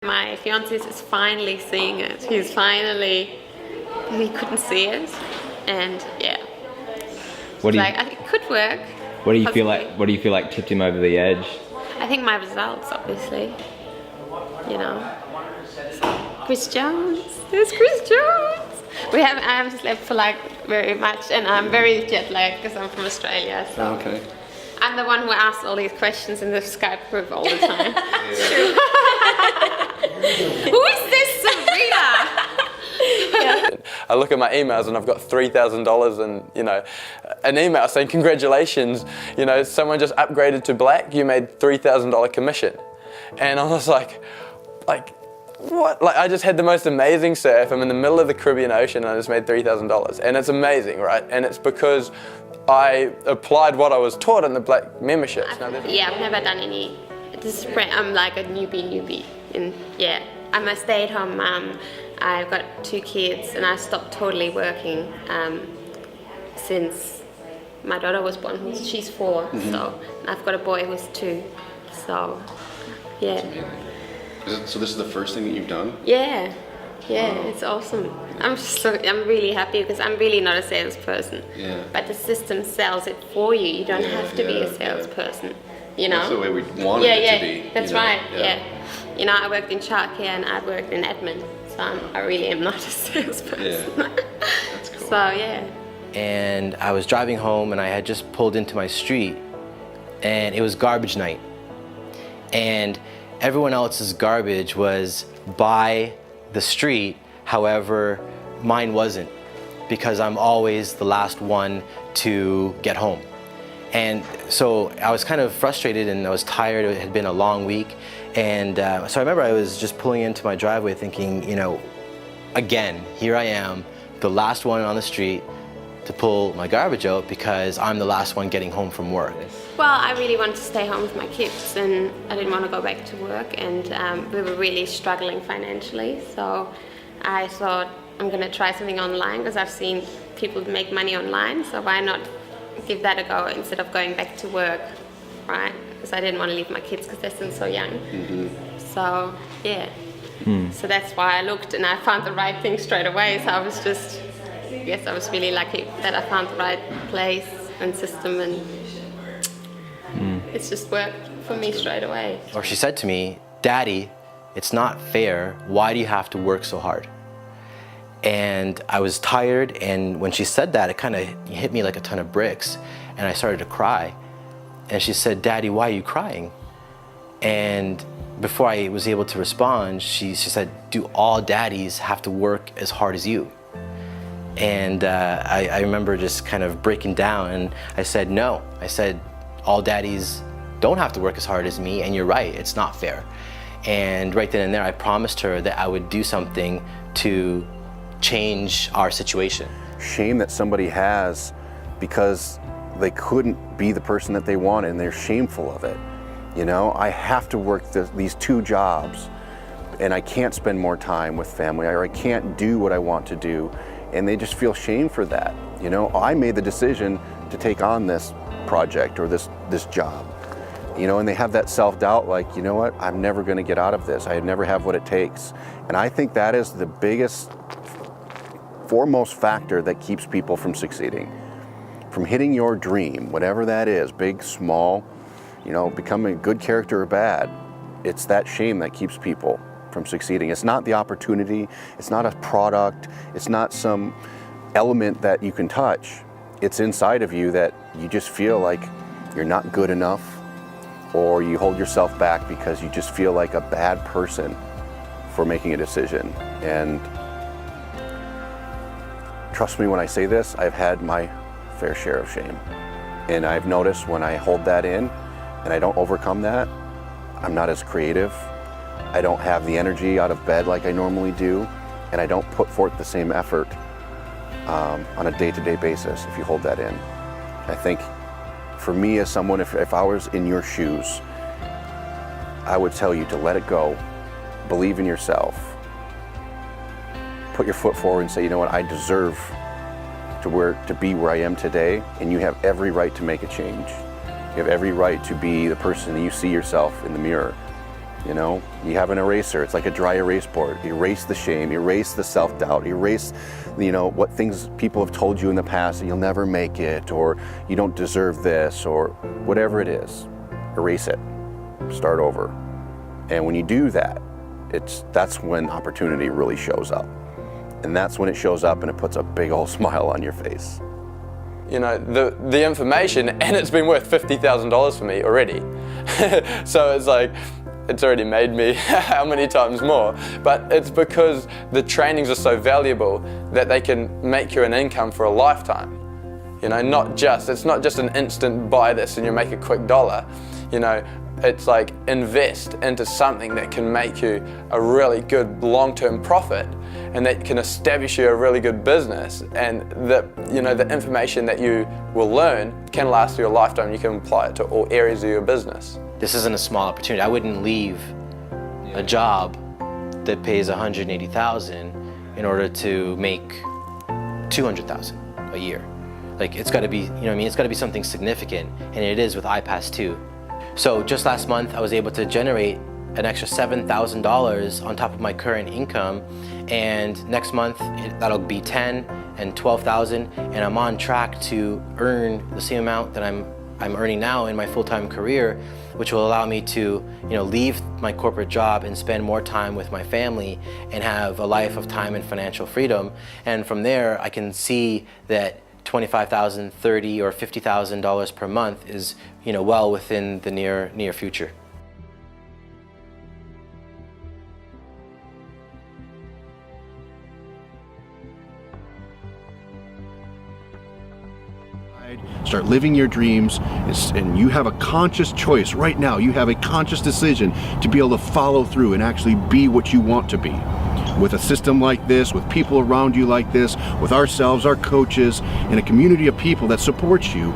My fiance is finally seeing it. He couldn't see it, and yeah. What do you, I think it could work. what do you feel possibly. like? What do you feel like tipped him over the edge? I think my results, obviously. You know. Chris Jones. There's Chris Jones. I haven't slept for like very much, and I'm very jet lagged because I'm from Australia. So. Okay. I'm the one who asks all these questions in the Skype group all the time. Who is this Sabrina? I look at my emails and I've got $3,000 and an email saying congratulations, someone just upgraded to black, you made $3,000 commission. And I was like what? Like I just had the most amazing surf. I'm in the middle of the Caribbean Ocean and I just made $3,000. And it's amazing, right? And it's because I applied what I was taught in the black memberships. Yeah, I've never done any. I'm like a newbie. And yeah, I'm a stay-at-home mum. I've got 2 kids and I stopped totally working since my daughter was born. She's 4, so and I've got a boy who's 2. So yeah. So this is the first thing that you've done? Yeah, it's awesome. I'm really happy because I'm really not a salesperson. Yeah. But the system sells it for you. You don't have to be a salesperson. You know. That's the way we want it to be. That's right. Yeah. I worked in childcare and I worked in admin, so I really am not a salesperson. Yeah. That's cool. So yeah. And I was driving home and I had just pulled into my street and it was garbage night. And everyone else's garbage was by the street, however, mine wasn't, because I'm always the last one to get home. And so I was kind of frustrated and I was tired. It had been a long week. And so I remember I was just pulling into my driveway thinking, again, here I am, the last one on the street to pull my garbage out because I'm the last one getting home from work. Well, I really wanted to stay home with my kids and I didn't want to go back to work, and we were really struggling financially. So I thought I'm going to try something online because I've seen people make money online, so why not give that a go instead of going back to work, right? Because I didn't want to leave my kids because they're still so young. So yeah, so that's why I looked and I found the right thing straight away. So I was really lucky that I found the right place and system, and it's just worked for me straight away. Or she said to me, "Daddy, it's not fair. Why do you have to work so hard?" And I was tired, and when she said that, it kind of hit me like a ton of bricks, and I started to cry. And she said, "Daddy, why are you crying?" And before I was able to respond, she said, "Do all daddies have to work as hard as you?" And I remember just kind of breaking down, and I said, "No." I said, "All daddies don't have to work as hard as me, and you're right, it's not fair." And right then and there, I promised her that I would do something to change our situation. Shame that somebody has because they couldn't be the person that they wanted and they're shameful of it. I have to work these 2 jobs and I can't spend more time with family, or I can't do what I want to do, and they just feel shame for that. I made the decision to take on this project or this job, and they have that self-doubt like, you know what, I'm never going to get out of this. I never have what it takes. And I think that is the biggest, foremost factor that keeps people from succeeding, from hitting your dream, whatever that is, big, small, becoming a good character or bad. It's that shame that keeps people from succeeding. It's not the opportunity, it's not a product, it's not some element that you can touch. It's inside of you that you just feel like you're not good enough, or you hold yourself back because you just feel like a bad person for making a decision. And trust me when I say this, I've had my fair share of shame. And I've noticed when I hold that in and I don't overcome that, I'm not as creative. I don't have the energy out of bed like I normally do, and I don't put forth the same effort on a day-to-day basis if you hold that in. I think for me as someone, if I was in your shoes, I would tell you to let it go, believe in yourself, put your foot forward and say, you know what, I deserve to be where I am today, and you have every right to make a change. You have every right to be the person that you see yourself in the mirror. You know, you have an eraser, it's like a dry erase board. Erase the shame, erase the self-doubt, erase, you know, what things people have told you in the past, that you'll never make it, or you don't deserve this, or whatever it is. Erase it, start over. And when you do that, that's when opportunity really shows up. And that's when it shows up and it puts a big old smile on your face. You know, the information, and it's been worth $50,000 for me already. So it's like, it's already made me how many times more, but it's because the trainings are so valuable that they can make you an income for a lifetime. You know, it's not just an instant buy this and you make a quick dollar. You know, it's like invest into something that can make you a really good long-term profit and that can establish you a really good business, and you know, the information that you will learn can last you a lifetime. You can apply it to all areas of your business. This isn't a small opportunity. I wouldn't leave a job that pays $180,000 in order to make $200,000 a year. Like, it's got to be, you know what I mean? It's got to be something significant, and it is with iPAS too. So just last month, I was able to generate an extra $7,000 on top of my current income, and next month that'll be $10,000 and $12,000, and I'm on track to earn the same amount that I'm earning now in my full-time career, which will allow me to, you know, leave my corporate job and spend more time with my family and have a life of time and financial freedom. And from there, I can see that $25,000, $30,000, or $50,000 per month is, you know, well within the near future. Start living your dreams, and you have a conscious choice right now. You have a conscious decision to be able to follow through and actually be what you want to be. With a system like this, with people around you like this, with ourselves, our coaches, and a community of people that supports you,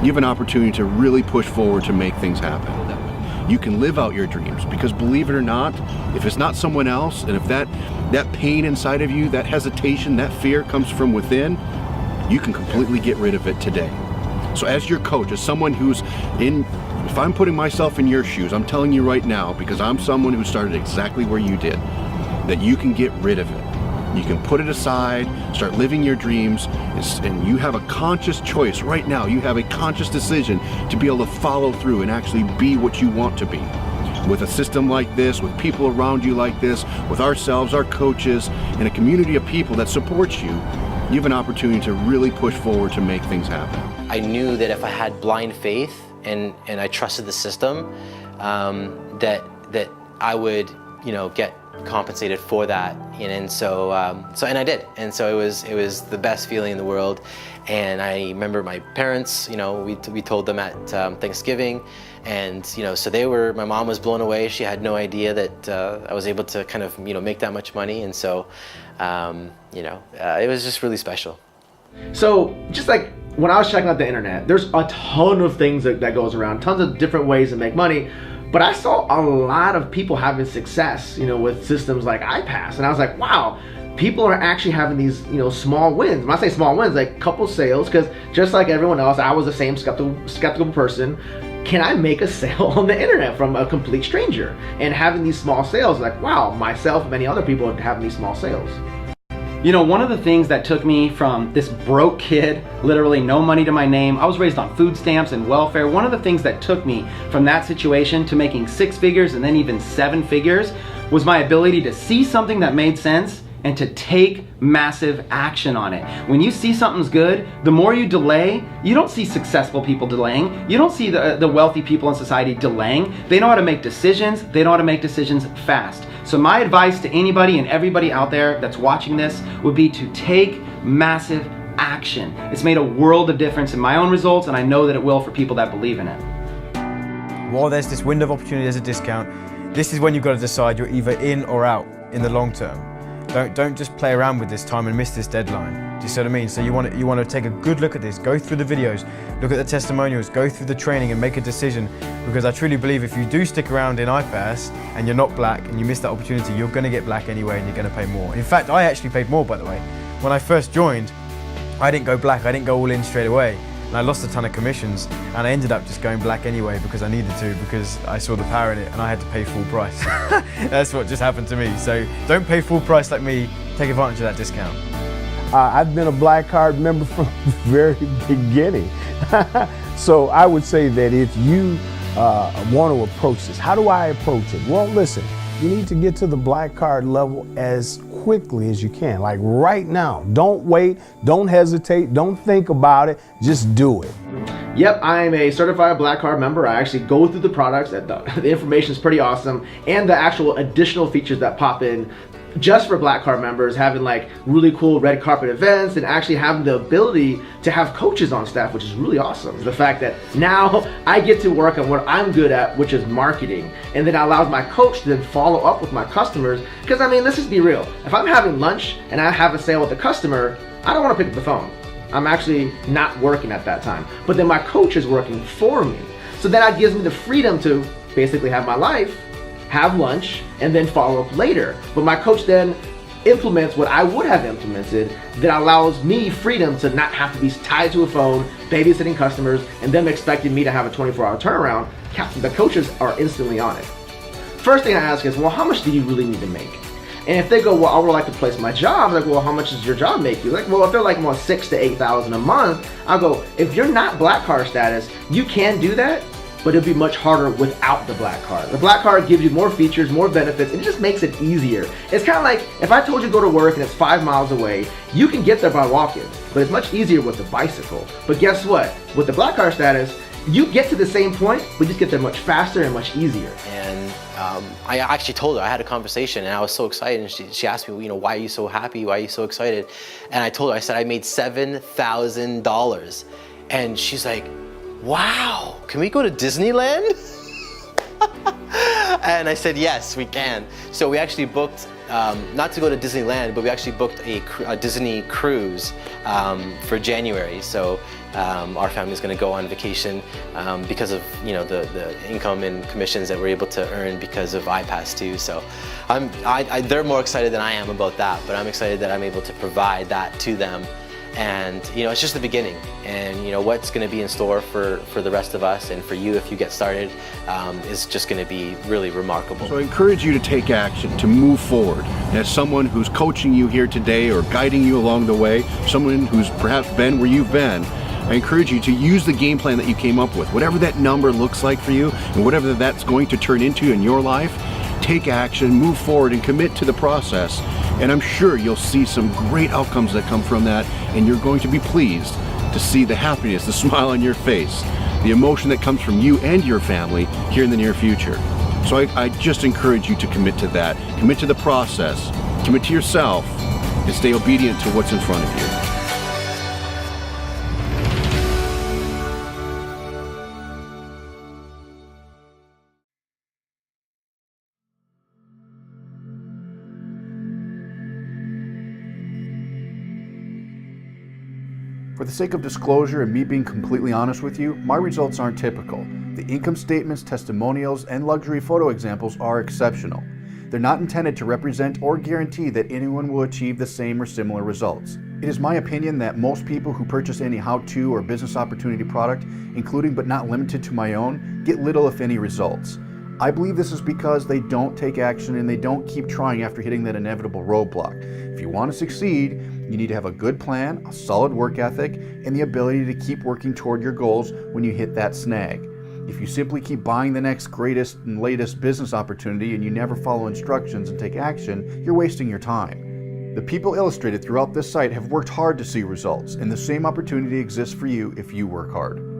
you have an opportunity to really push forward to make things happen. You can live out your dreams, because believe it or not, if it's not someone else, and if that pain inside of you, that hesitation, that fear comes from within, you can completely get rid of it today. So as your coach, as someone who's if I'm putting myself in your shoes, I'm telling you right now, because I'm someone who started exactly where you did, that you can get rid of it. You can put it aside, start living your dreams, and you have a conscious choice right now. You have a conscious decision to be able to follow through and actually be what you want to be. With a system like this, with people around you like this, with ourselves, our coaches, and a community of people that supports you, you have an opportunity to really push forward to make things happen. I knew that if I had blind faith and I trusted the system, that I would, you know, get compensated for that, and so I did, and so it was the best feeling in the world. And I remember my parents, you know, we told them at Thanksgiving, and you know, so my mom was blown away. She had no idea that I was able to kind of, you know, make that much money, and so you know, it was just really special. So just like when I was checking out the internet, there's a ton of things that goes around, tons of different ways to make money. But I saw a lot of people having success, you know, with systems like iPAS, and I was like, wow, people are actually having these, you know, small wins. When I say small wins, like couple sales, because just like everyone else, I was the same skeptical person. Can I make a sale on the internet from a complete stranger? And having these small sales, like, wow, myself and many other people having these small sales. You know, one of the things that took me from this broke kid, literally no money to my name, I was raised on food stamps and welfare. One of the things that took me from that situation to making 6 figures and then even 7 figures was my ability to see something that made sense and to take massive action on it. When you see something's good, the more you delay, you don't see successful people delaying. You don't see the wealthy people in society delaying. They know how to make decisions. They know how to make decisions fast. So my advice to anybody and everybody out there that's watching this would be to take massive action. It's made a world of difference in my own results, and I know that it will for people that believe in it. While there's this window of opportunity, there's a discount, this is when you've got to decide you're either in or out in the long term. Don't just play around with this time and miss this deadline. Do you see what I mean? So you want to take a good look at this, go through the videos, look at the testimonials, go through the training and make a decision, because I truly believe if you do stick around in iPAS and you're not black and you miss that opportunity, you're going to get black anyway and you're going to pay more. In fact, I actually paid more, by the way. When I first joined, I didn't go black, I didn't go all in straight away. and I lost a ton of commissions, and I ended up just going black anyway because I needed to, because I saw the power in it and I had to pay full price. That's what just happened to me. So don't pay full price like me, take advantage of that discount. I've been a Black Card member from the very beginning. So I would say that if you want to approach this, how do I approach it? Well, listen, you need to get to the Black Card level as quickly as you can, like right now. Don't wait, don't hesitate, don't think about it, just do it. Yep, I'm a certified Black Card member. I actually go through the products, the information is pretty awesome, and the actual additional features that pop in just for Black Card members, having like really cool red carpet events and actually having the ability to have coaches on staff, which is really awesome. The fact that now I get to work on what I'm good at, which is marketing, and then it allows my coach to then follow up with my customers. Because I mean, let's just be real. If I'm having lunch and I have a sale with a customer, I don't want to pick up the phone. I'm actually not working at that time. But then my coach is working for me. So that gives me the freedom to basically have my life, have lunch, and then follow up later. But my coach then implements what I would have implemented that allows me freedom to not have to be tied to a phone, babysitting customers, and them expecting me to have a 24-hour turnaround. The coaches are instantly on it. First thing I ask is, well, how much do you really need to make? And if they go, well, I would like to place my job, I'm like, well, how much does your job make you? Like, well, if they're like more 6,000 to 8,000 a month, I'll go, if you're not Black Card status, you can do that, but it'll be much harder without the Black Card. The Black Card gives you more features, more benefits, and it just makes it easier. It's kind of like if I told you to go to work and it's 5 miles away, you can get there by walking, but it's much easier with the bicycle. But guess what? With the Black Card status, you get to the same point, but just get there much faster and much easier. And I actually told her, I had a conversation and I was so excited, and she asked me, you know, why are you so happy? Why are you so excited? And I told her, I said, I made $7,000. And she's like, wow, can we go to Disneyland? And I said, yes, we can. So we actually booked, not to go to Disneyland, but we actually booked a Disney cruise for January. So our family's gonna go on vacation because of, you know, the income and commissions that we're able to earn because of iPAS too. So they're more excited than I am about that, but I'm excited that I'm able to provide that to them. And you know, it's just the beginning, and you know what's going to be in store for the rest of us and for you if you get started is just going to be really remarkable. So I encourage you to take action, to move forward. As someone who's coaching you here today or guiding you along the way, someone who's perhaps been where you've been, I encourage you to use the game plan that you came up with. Whatever that number looks like for you and whatever that's going to turn into in your life, take action, move forward, and commit to the process. And I'm sure you'll see some great outcomes that come from that, and you're going to be pleased to see the happiness, the smile on your face, the emotion that comes from you and your family here in the near future. So I just encourage you to commit to that. Commit to the process, commit to yourself, and stay obedient to what's in front of you. For the sake of disclosure and me being completely honest with you, my results aren't typical. The income statements, testimonials, and luxury photo examples are exceptional. They're not intended to represent or guarantee that anyone will achieve the same or similar results. It is my opinion that most people who purchase any how-to or business opportunity product, including but not limited to my own, get little if any results. I believe this is because they don't take action and they don't keep trying after hitting that inevitable roadblock. If you want to succeed, you need to have a good plan, a solid work ethic, and the ability to keep working toward your goals when you hit that snag. If you simply keep buying the next greatest and latest business opportunity and you never follow instructions and take action, you're wasting your time. The people illustrated throughout this site have worked hard to see results, and the same opportunity exists for you if you work hard.